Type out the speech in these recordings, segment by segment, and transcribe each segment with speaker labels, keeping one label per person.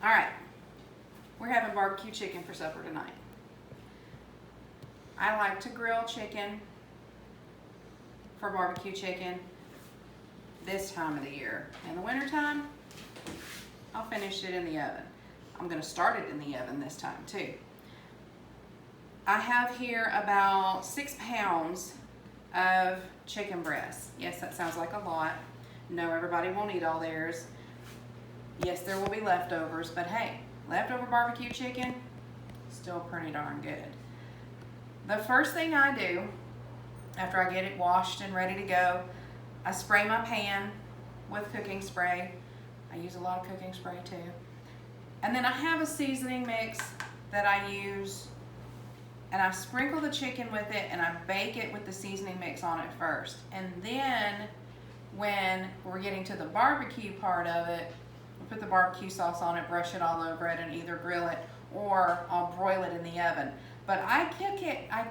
Speaker 1: All right, we're having barbecue chicken for supper tonight. I like to grill chicken for barbecue chicken this time of the year. In the wintertime, I'll finish it in the oven. I'm gonna start it in the oven this time too. I have here about 6 pounds of chicken breast. Yes, that sounds like a lot. No, everybody won't eat all theirs. Yes, there will be leftovers, but hey, leftover barbecue chicken, still pretty darn good. The first thing I do after I get it washed and ready to go, I spray my pan with cooking spray. I use a lot of cooking spray too. And then I have a seasoning mix that I use, and I sprinkle the chicken with it and I bake it with the seasoning mix on it first. And then when we're getting to the barbecue part of it, I'll put the barbecue sauce on it, brush it all over it, and either grill it or I'll broil it in the oven. But I cook it, I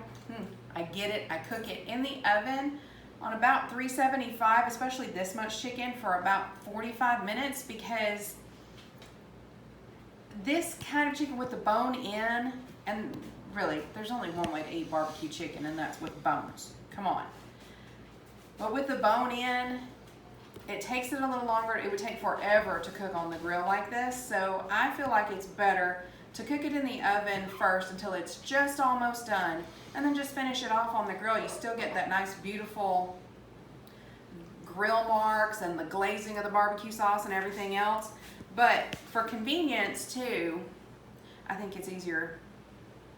Speaker 1: cook it in the oven on about 375, especially this much chicken, for about 45 minutes, because this kind of chicken with the bone in, and really, there's only one way to eat barbecue chicken, and that's with bones. Come on. But with the bone in, it takes it a little longer. It would take forever to cook on the grill like this, so I feel like it's better to cook it in the oven first until it's just almost done, and then just finish it off on the grill. You still get that nice, beautiful grill marks and the glazing of the barbecue sauce and everything else. But for convenience too, I think it's easier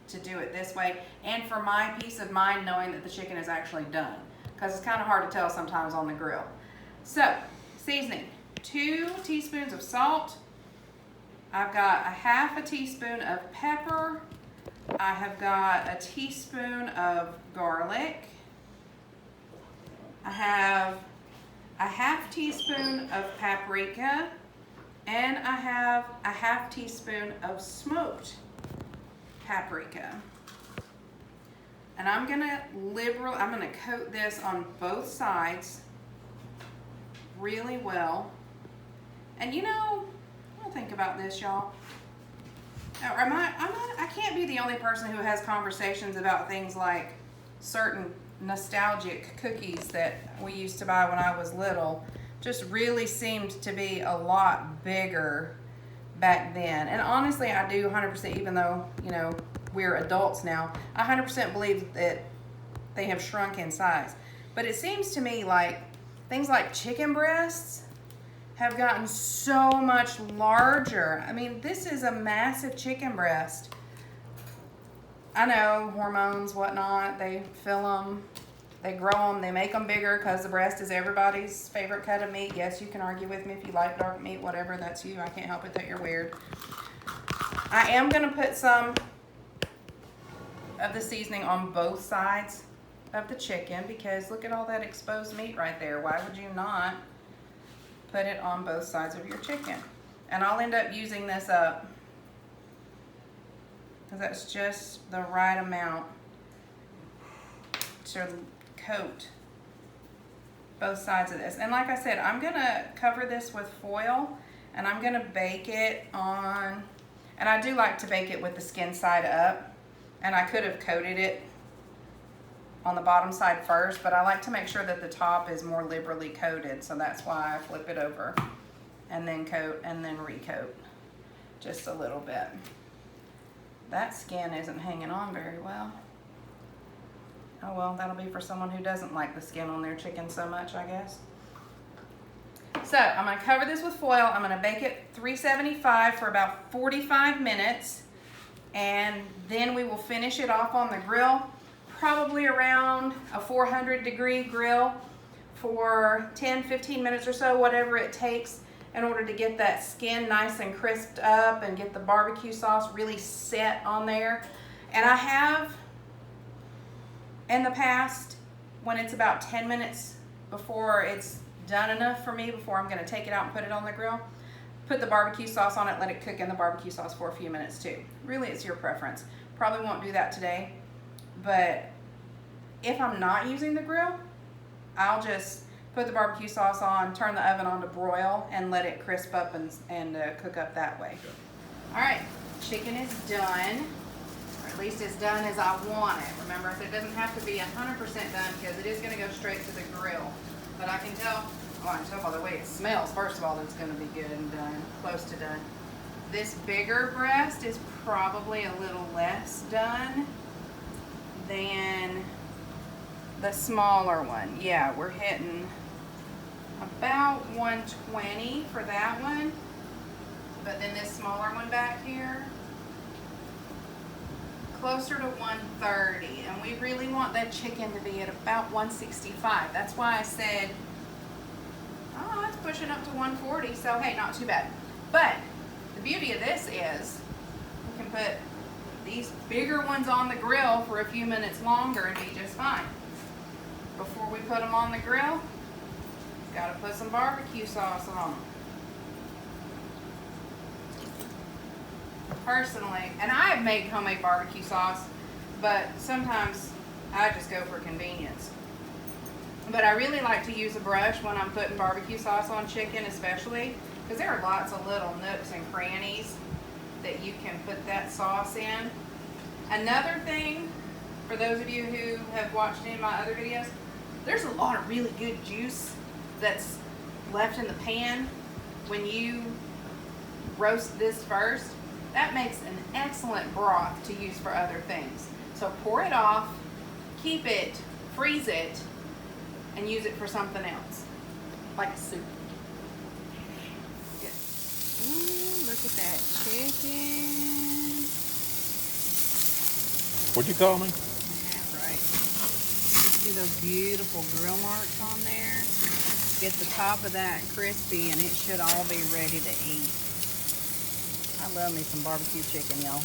Speaker 1: to do it this way, and for my peace of mind knowing that the chicken is actually done, because it's kind of hard to tell sometimes on the grill. So, seasoning, 2 teaspoons of salt. I've got a half a teaspoon of pepper. I have got a teaspoon of garlic. I have a half teaspoon of paprika, and I have a half teaspoon of smoked paprika. And I'm gonna coat this on both sides really well. And you know, I'll think about this, y'all. I can't be the only person who has conversations about things like certain nostalgic cookies that we used to buy when I was little. Just really seemed to be a lot bigger back then. And honestly, I do 100%, even though, you know, we're adults now, I 100% believe that they have shrunk in size. But it seems to me like things like chicken breasts have gotten so much larger. I mean, this is a massive chicken breast. I know, hormones, whatnot, they fill them, they grow them, they make them bigger because the breast is everybody's favorite cut of meat. Yes, you can argue with me if you like dark meat, whatever, that's you. I can't help it that you're weird. I am going to put some of the seasoning on both sides of the chicken, because look at all that exposed meat right there. Why would you not put it on both sides of your chicken? And I'll end up using this up, because that's just the right amount to coat both sides of this. And like I said, I'm gonna cover this with foil, and I'm gonna bake it on, and I do like to bake it with the skin side up, and I could have coated it on the bottom side first, but I like to make sure that the top is more liberally coated, so that's why I flip it over and then coat and then recoat just a little bit. That skin isn't hanging on very well. Oh well, that'll be for someone who doesn't like the skin on their chicken so much, I guess. So I'm gonna cover this with foil. I'm gonna bake it 375 for about 45 minutes, and then we will finish it off on the grill, probably around a 400-degree grill for 10-15 minutes or so, whatever it takes, in order to get that skin nice and crisped up and get the barbecue sauce really set on there. And I have, in the past, when it's about 10 minutes before it's done enough for me, before I'm gonna take it out and put it on the grill, put the barbecue sauce on it, let it cook in the barbecue sauce for a few minutes too. Really, it's your preference. Probably won't do that today, but if I'm not using the grill, I'll just put the barbecue sauce on, turn the oven on to broil, and let it crisp up and cook up that way. All right, chicken is done, or at least as done as I want it. Remember, it doesn't have to be 100% done because it is going to go straight to the grill. But I can tell, well, I can tell by the way it smells, first of all, that it's going to be good and done, close to done. This bigger breast is probably a little less done than the smaller one. Yeah, we're hitting about 120 for that one. But then this smaller one back here, closer to 130. And we really want that chicken to be at about 165. That's why I said, oh, it's pushing up to 140. So hey, not too bad. But the beauty of this is we can put these bigger ones on the grill for a few minutes longer and be just fine. Before we put them on the grill, got to put some barbecue sauce on them. Personally, and I have made homemade barbecue sauce, but sometimes I just go for convenience. But I really like to use a brush when I'm putting barbecue sauce on chicken, especially because there are lots of little nooks and crannies that you can put that sauce in. Another thing, for those of you who have watched any of my other videos, there's a lot of really good juice that's left in the pan when you roast this first. That makes an excellent broth to use for other things. So pour it off, keep it, freeze it, and use it for something else, like a soup. Good. Ooh, look at that chicken.
Speaker 2: What'd you call me?
Speaker 1: Yeah, right. See those beautiful grill marks on there? Get the top of that crispy and it should all be ready to eat. I love me some barbecue chicken, y'all.